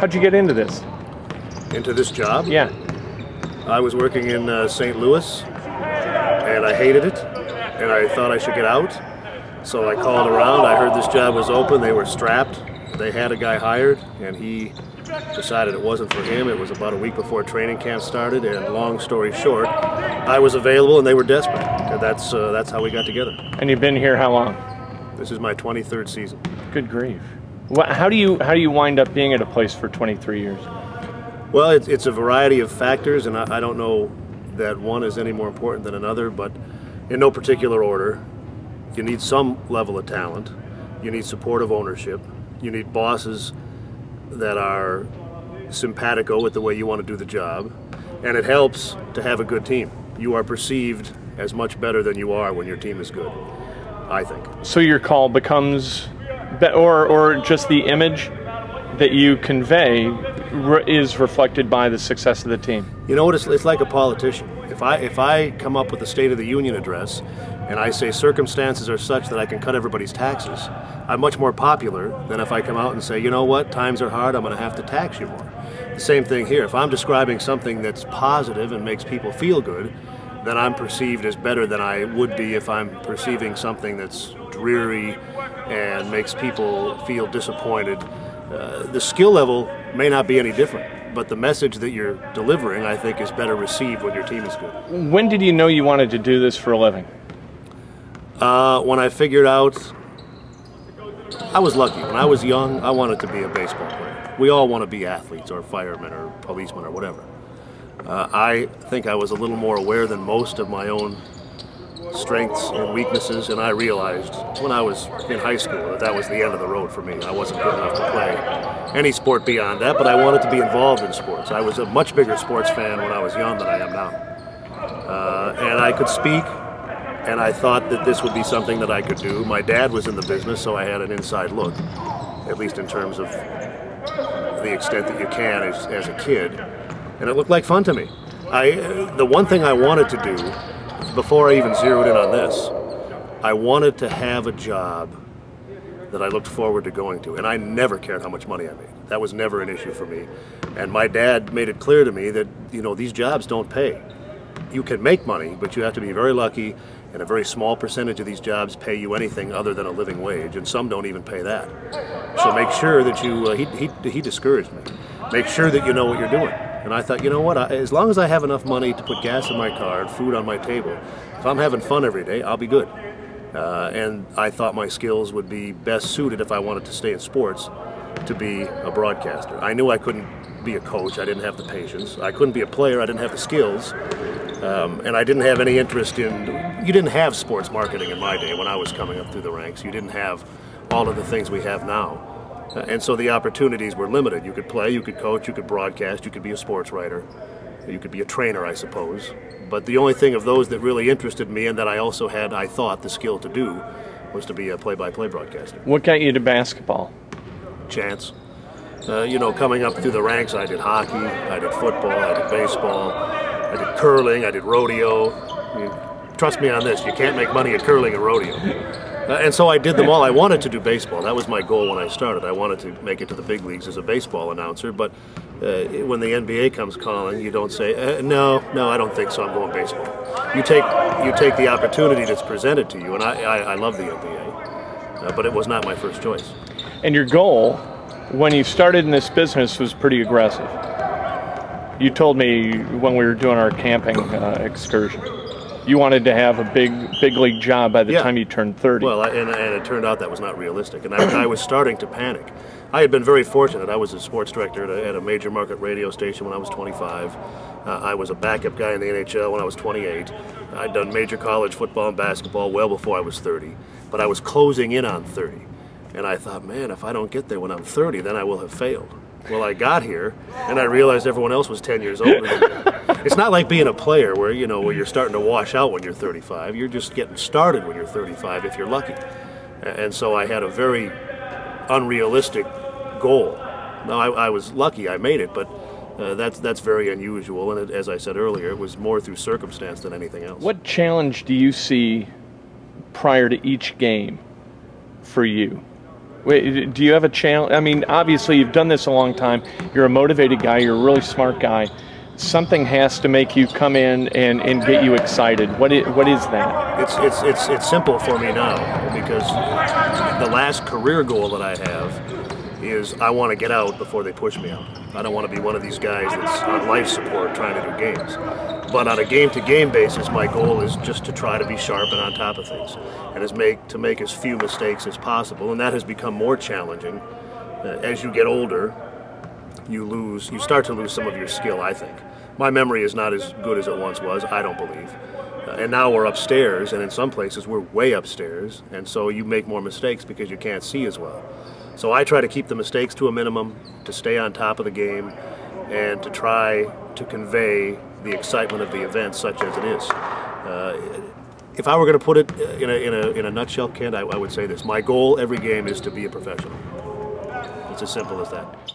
How'd you get into this? Into this job? Yeah. I was working in St. Louis, and I hated it, and I thought I should get out. So I called around. I heard this job was open. They were strapped. They had a guy hired, and he decided it wasn't for him. It was about a week before training camp started, and long story short, I was available, and they were desperate. And that's how we got together. And you've been here how long? This is my 23rd season. Good grief. How do you wind up being at a place for 23 years? Well, it's a variety of factors, and I don't know that one is any more important than another, but in no particular order. You need some level of talent. You need supportive ownership. You need bosses that are simpatico with the way you want to do the job. And it helps to have a good team. You are perceived as much better than you are when your team is good, I think. So your call becomes, or just the image that you convey is reflected by the success of the team? You know what, it's like a politician. If I come up with a State of the Union address and I say circumstances are such that I can cut everybody's taxes, I'm much more popular than if I come out and say, you know what, times are hard, I'm going to have to tax you more. The same thing here. If I'm describing something that's positive and makes people feel good, then I'm perceived as better than I would be if I'm perceiving something that's dreary and makes people feel disappointed. The skill level may not be any different, but the message that you're delivering, I think, is better received when your team is good. When did you know you wanted to do this for a living? When I figured out, I was lucky. When I was young, I wanted to be a baseball player. We all want to be athletes or firemen or policemen or whatever. I think I was a little more aware than most of my own strengths and weaknesses, and I realized when I was in high school that was the end of the road for me. I wasn't good enough to play any sport beyond that, but I wanted to be involved in sports. I was a much bigger sports fan when I was young than I am now. And I could speak, and I thought that this would be something that I could do. My dad was in the business, so I had an inside look, at least in terms of the extent that you can as a kid, and it looked like fun to me. The one thing I wanted to do, before I even zeroed in on this, I wanted to have a job that I looked forward to going to, and I never cared how much money I made. That was never an issue for me. And my dad made it clear to me that, you know, these jobs don't pay. You can make money, but you have to be very lucky, and a very small percentage of these jobs pay you anything other than a living wage, and some don't even pay that. So make sure that you, he discouraged me, make sure that you know what you're doing. And I thought, you know what, as long as I have enough money to put gas in my car and food on my table, if I'm having fun every day, I'll be good. And I thought my skills would be best suited, if I wanted to stay in sports, to be a broadcaster. I knew I couldn't be a coach. I didn't have the patience. I couldn't be a player. I didn't have the skills. And I didn't have any interest in, you didn't have sports marketing in my day when I was coming up through the ranks. You didn't have all of the things we have now. And so the opportunities were limited. You could play, you could coach, you could broadcast, you could be a sports writer, you could be a trainer, I suppose. But the only thing of those that really interested me and that I also had, I thought, the skill to do was to be a play-by-play broadcaster. What got you to basketball? Chance. You know, coming up through the ranks, I did hockey, I did football, I did baseball, I did curling, I did rodeo. I mean, trust me on this, you can't make money at curling and rodeo. And so I did them all. I wanted to do baseball. That was my goal when I started. I wanted to make it to the big leagues as a baseball announcer, but when the NBA comes calling, you don't say, no, I don't think so, I'm going baseball. You take the opportunity that's presented to you, and I love the NBA, but it was not my first choice. And your goal, when you started in this business, was pretty aggressive. You told me when we were doing our camping excursion, you wanted to have a big league job by the time you turned 30. Well, and it turned out that was not realistic, and I was starting to panic. I had been very fortunate. I was a sports director at a major market radio station when I was 25. I was a backup guy in the NHL when I was 28. I'd done major college football and basketball well before I was 30, but I was closing in on 30. And I thought, man, if I don't get there when I'm 30, then I will have failed. Well, I got here, and I realized everyone else was 10 years older than me. It's not like being a player where, you know, where you're starting to wash out when you're 35. You're just getting started when you're 35 if you're lucky. And so I had a very unrealistic goal. Now, I was lucky I made it, but that's very unusual. And as I said earlier, it was more through circumstance than anything else. What challenge do you see prior to each game for you? Wait, do you have a challenge? I mean, obviously you've done this a long time. You're a motivated guy. You're a really smart guy. Something has to make you come in and get you excited. What is that? It's simple for me now, because the last career goal that I have is I want to get out before they push me out. I don't want to be one of these guys that's on life support trying to do games. But on a game-to-game basis, my goal is just to try to be sharp and on top of things, and to make as few mistakes as possible. And that has become more challenging as you get older. You start to lose some of your skill, I think. My memory is not as good as it once was, I don't believe. And now we're upstairs, and in some places we're way upstairs, and so you make more mistakes because you can't see as well. So I try to keep the mistakes to a minimum, to stay on top of the game, and to try to convey the excitement of the event, such as it is. If I were going to put it in a nutshell, Kent, I would say this: my goal every game is to be a professional. It's as simple as that.